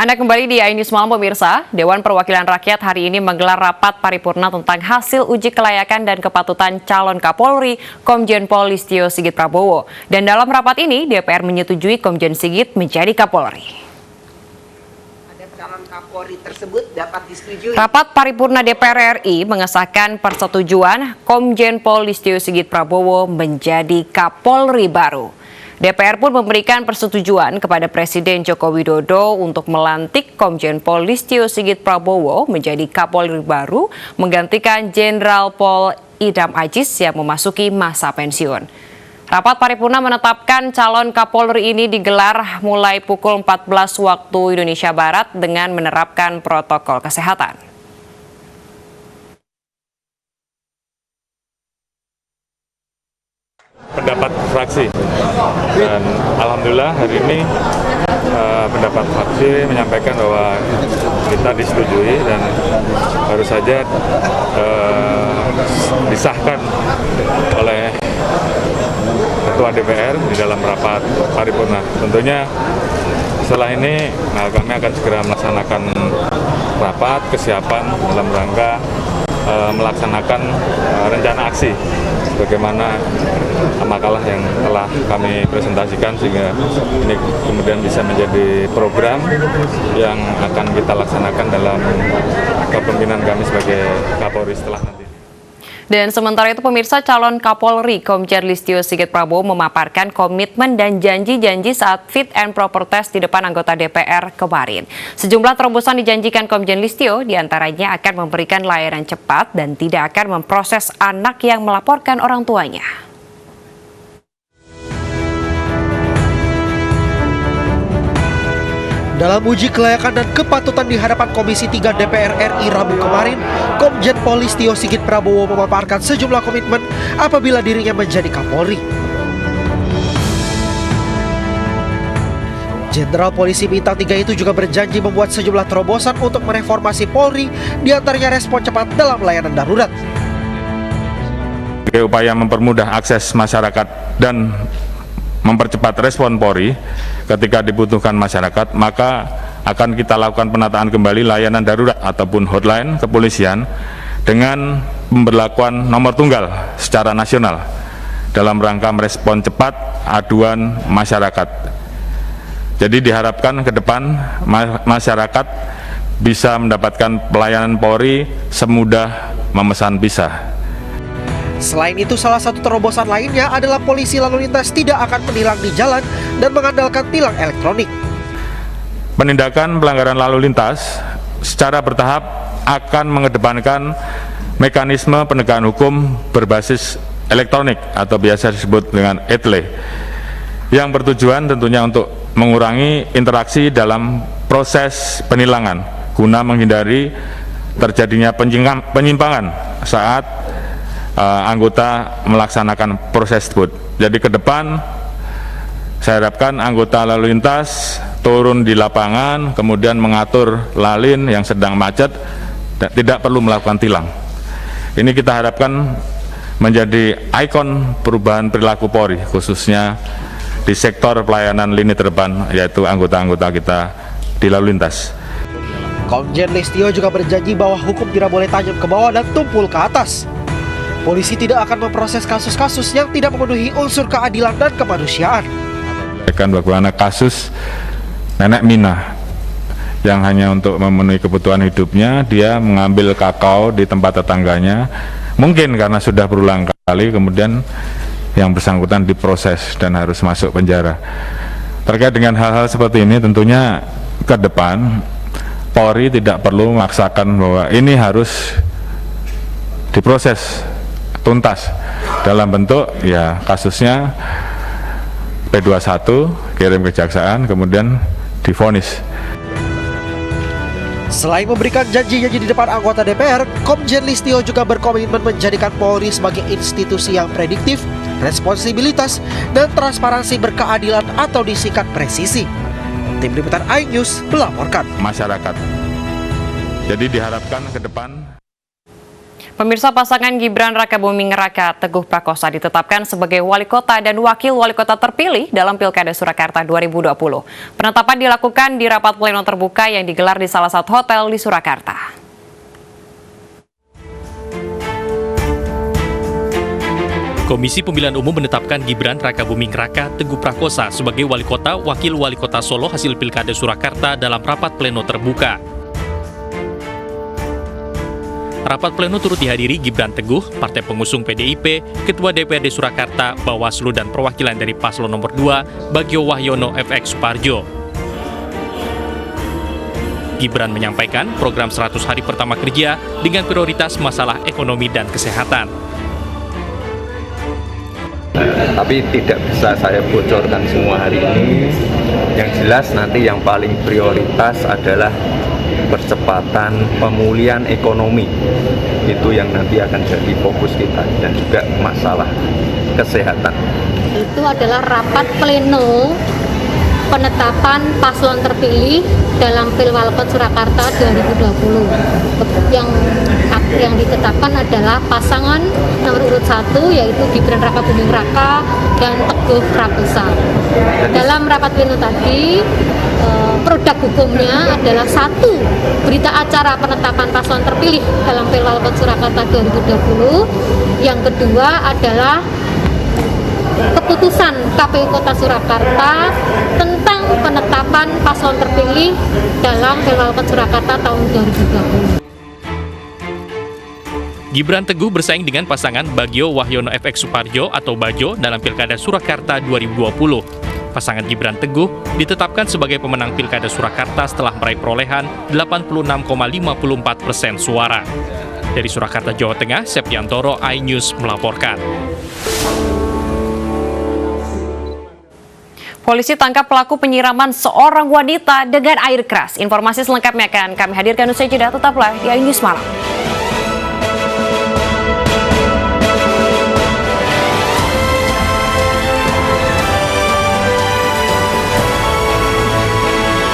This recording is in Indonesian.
Anda kembali di iNews Malam pemirsa. Dewan Perwakilan Rakyat hari ini menggelar rapat paripurna tentang hasil uji kelayakan dan kepatutan calon Kapolri Komjen Pol Listio Sigit Prabowo. Dan dalam rapat ini DPR menyetujui Komjen Sigit menjadi Kapolri. Calon Kapolri tersebut dapat disetujui. Rapat paripurna DPR RI mengesahkan persetujuan Komjen Pol Listio Sigit Prabowo menjadi Kapolri baru. DPR pun memberikan persetujuan kepada Presiden Joko Widodo untuk melantik Komjen Pol Listio Sigit Prabowo menjadi Kapolri baru menggantikan Jenderal Pol Idam Aziz yang memasuki masa pensiun. Rapat paripurna menetapkan calon Kapolri ini digelar mulai pukul 14 waktu Indonesia Barat dengan menerapkan protokol kesehatan. Pendapat fraksi, dan alhamdulillah hari ini pendapat fraksi menyampaikan bahwa kita disetujui dan baru saja disahkan oleh Ketua DPR di dalam rapat paripurna. Tentunya setelah ini kami akan segera melaksanakan rapat kesiapan dalam rangka melaksanakan rencana aksi bagaimana makalah yang telah kami presentasikan, sehingga ini kemudian bisa menjadi program yang akan kita laksanakan dalam kepemimpinan kami sebagai Kapolri setelah nanti. Dan sementara itu pemirsa, calon Kapolri Komjen Listio Sigit Prabowo memaparkan komitmen dan janji-janji saat fit and proper test di depan anggota DPR kemarin. Sejumlah terobosan dijanjikan Komjen Listio, diantaranya akan memberikan layanan cepat dan tidak akan memproses anak yang melaporkan orang tuanya. Dalam uji kelayakan dan kepatutan di hadapan Komisi 3 DPR RI Rabu kemarin, Komjen Pol Listio Sigit Prabowo memaparkan sejumlah komitmen apabila dirinya menjadi Kapolri. Jenderal Polisi Bintang 3 itu juga berjanji membuat sejumlah terobosan untuk mereformasi Polri, diantaranya respon cepat dalam layanan darurat. Sebagai upaya mempermudah akses masyarakat dan mempercepat respon Polri ketika dibutuhkan masyarakat, maka akan kita lakukan penataan kembali layanan darurat ataupun hotline kepolisian dengan pemberlakuan nomor tunggal secara nasional dalam rangka merespon cepat aduan masyarakat. Jadi diharapkan ke depan masyarakat bisa mendapatkan pelayanan Polri semudah memesan pizza. Selain itu, salah satu terobosan lainnya adalah polisi lalu lintas tidak akan menilang di jalan dan mengandalkan tilang elektronik. Penindakan pelanggaran lalu lintas secara bertahap akan mengedepankan mekanisme penegakan hukum berbasis elektronik atau biasa disebut dengan ETLE, yang bertujuan tentunya untuk mengurangi interaksi dalam proses penilangan guna menghindari terjadinya penyimpangan saat anggota melaksanakan proses tersebut. Jadi ke depan saya harapkan anggota lalu lintas turun di lapangan, kemudian mengatur lalin yang sedang macet, dan tidak perlu melakukan tilang. Ini kita harapkan menjadi ikon perubahan perilaku Polri, khususnya di sektor pelayanan lini terdepan, yaitu anggota-anggota kita di lalu lintas. Komjen Listio juga berjanji bahwa hukum tidak boleh tajam ke bawah dan tumpul ke atas. Polisi tidak akan memproses kasus-kasus yang tidak memenuhi unsur keadilan dan kemanusiaan. Bagaimana kasus nenek Mina yang hanya untuk memenuhi kebutuhan hidupnya, dia mengambil kakao di tempat tetangganya, mungkin karena sudah berulang kali, kemudian yang bersangkutan diproses dan harus masuk penjara. Terkait dengan hal-hal seperti ini, tentunya ke depan Polri tidak perlu memaksakan bahwa ini harus diproses tuntas dalam bentuk ya kasusnya P21 kirim kejaksaan kemudian divonis. Selain memberikan janji-janji di depan anggota DPR, Komjen Listio juga berkomitmen menjadikan Polri sebagai institusi yang prediktif, responsibilitas, dan transparansi berkeadilan atau disingkat presisi. Tim Liputan iNews melaporkan. Masyarakat. Jadi diharapkan ke depan Pemirsa, pasangan Gibran Rakabuming Raka Teguh Prakosa ditetapkan sebagai wali kota dan wakil wali kota terpilih dalam Pilkada Surakarta 2020. Penetapan dilakukan di rapat pleno terbuka yang digelar di salah satu hotel di Surakarta. Komisi Pemilihan Umum menetapkan Gibran Rakabuming Raka Teguh Prakosa sebagai wali kota, wakil wali kota Solo hasil Pilkada Surakarta dalam rapat pleno terbuka. Rapat pleno turut dihadiri Gibran Teguh, partai pengusung PDIP, Ketua DPRD Surakarta, Bawaslu dan perwakilan dari Paslon nomor 2, Bagio Wahyono FX Suparjo. Gibran menyampaikan program 100 hari pertama kerja dengan prioritas masalah ekonomi dan kesehatan. Tapi tidak bisa saya bocorkan semua hari ini. Yang jelas nanti yang paling prioritas adalah percepatan pemulihan ekonomi. Itu yang nanti akan jadi fokus kita, dan juga masalah kesehatan. Itu adalah rapat pleno penetapan paslon terpilih dalam Pilwalkot Surakarta 2020. Yang ditetapkan adalah pasangan nomor urut 1, yaitu Gibran Rakabuming Raka dan Teguh Prakosa. Dalam rapat pleno tadi, produk hukumnya adalah 1, berita acara penetapan paslon terpilih dalam Pilwalkot Surakarta 2020. Yang kedua adalah keputusan KPU Kota Surakarta tentang penetapan paslon terpilih dalam Pilwalkot Surakarta tahun 2020. Gibran Teguh bersaing dengan pasangan Bagio Wahyono FX Suparjo atau Bajo dalam Pilkada Surakarta 2020. Pasangan Gibran Teguh ditetapkan sebagai pemenang Pilkada Surakarta setelah meraih perolehan 86,54% suara. Dari Surakarta, Jawa Tengah, Septiantoro, iNews melaporkan. Polisi tangkap pelaku penyiraman seorang wanita dengan air keras. Informasi selengkapnya akan kami hadirkan usai jeda. Tetaplah di iNews Malam.